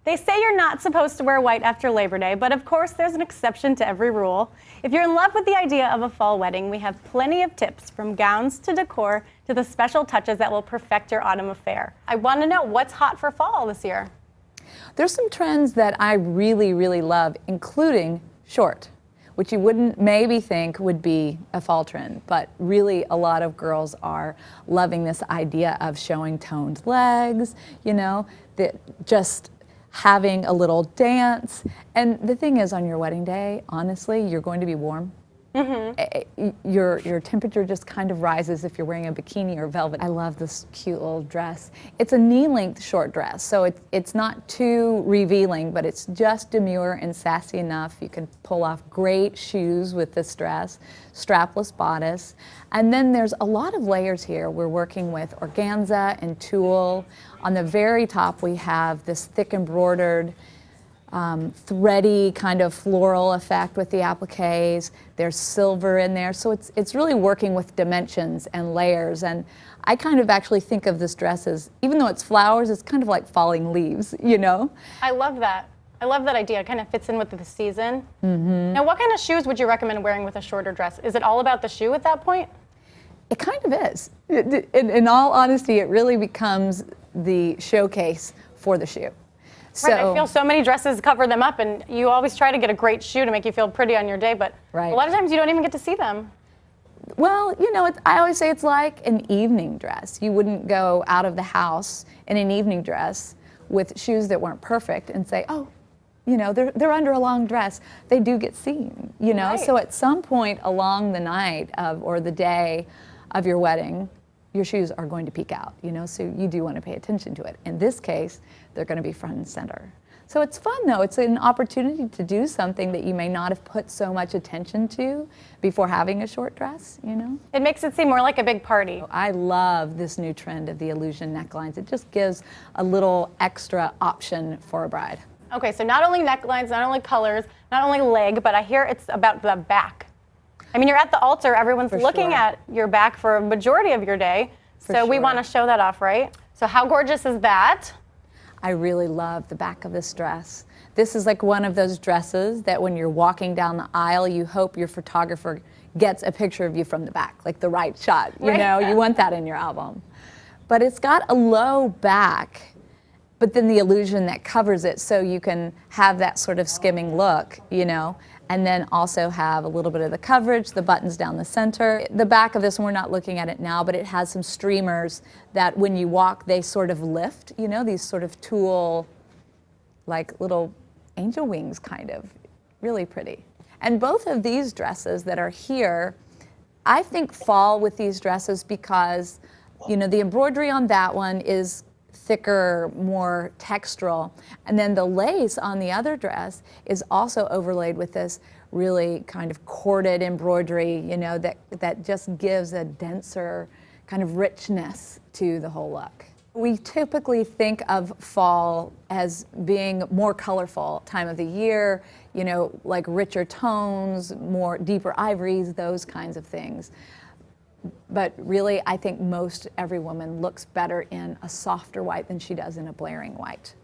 They say you're not supposed to wear white after Labor Day, but of course there's an exception to every rule. If you're in love with the idea of a fall wedding, we have plenty of tips, from gowns to decor to the special touches that will perfect your autumn affair. I want to know, what's hot for fall this year? There's some trends that I really love, including short, which you wouldn't maybe think would be a fall trend, but really a lot of girls are loving this idea of showing toned legs, that just having a little dance. And the thing is, on your wedding day, honestly, you're going to be warm. Your temperature just kind of rises if you're wearing a bikini or velvet. I love this cute little dress. It's a knee-length short dress, so it's not too revealing, but it's just demure and sassy enough. You can pull off great shoes with this dress, strapless bodice. And then there's a lot of layers here. We're working with organza and tulle. On the very top, we have this thick embroidered thready kind of floral effect with the appliques. There's silver in there, so it's really working with dimensions and layers. And I kind of actually think of this dress as, even though it's flowers, it's kind of like falling leaves, I love that. I love that idea. It kind of fits in with the season. Now, what kind of shoes would you recommend wearing with a shorter dress? Is it all about the shoe at that point? It kind of is. In all honesty, it really becomes the showcase for the shoe. Right, I feel so many dresses cover them up, and you always try to get a great shoe to make you feel pretty on your day, but a lot of times you don't even get to see them. Well, I always say it's like an evening dress. You wouldn't go out of the house in an evening dress with shoes that weren't perfect and say, oh, they're under a long dress. They do get seen, Right. So at some point along the night or the day of your wedding, your shoes are going to peek out, so you do want to pay attention to it. In this case, they're going to be front and center. So it's fun, though. It's an opportunity to do something that you may not have put so much attention to before having a short dress, It makes it seem more like a big party. I love this new trend of the illusion necklines. It just gives a little extra option for a bride. Okay, so not only necklines, not only colors, not only leg, but I hear it's about the back. I mean, you're at the altar, everyone's looking at your back for a majority of your day, so we want to show that off, right? So how gorgeous is that? I really love the back of this dress. This is like one of those dresses that when you're walking down the aisle, you hope your photographer gets a picture of you from the back, like the right shot, you want that in your album. But it's got a low back, but then the illusion that covers it so you can have that sort of skimming look, and then also have a little bit of the coverage, the buttons down the center. The back of this, we're not looking at it now, but it has some streamers that when you walk, they sort of lift, these sort of tulle, like little angel wings kind of, really pretty. And both of these dresses that are here, I think fall with these dresses because, the embroidery on that one is thicker, more textural. And then the lace on the other dress is also overlaid with this really kind of corded embroidery, that just gives a denser kind of richness to the whole look. We typically think of fall as being more colorful time of the year, like richer tones, more deeper ivories, those kinds of things. But really, I think most every woman looks better in a softer white than she does in a blaring white.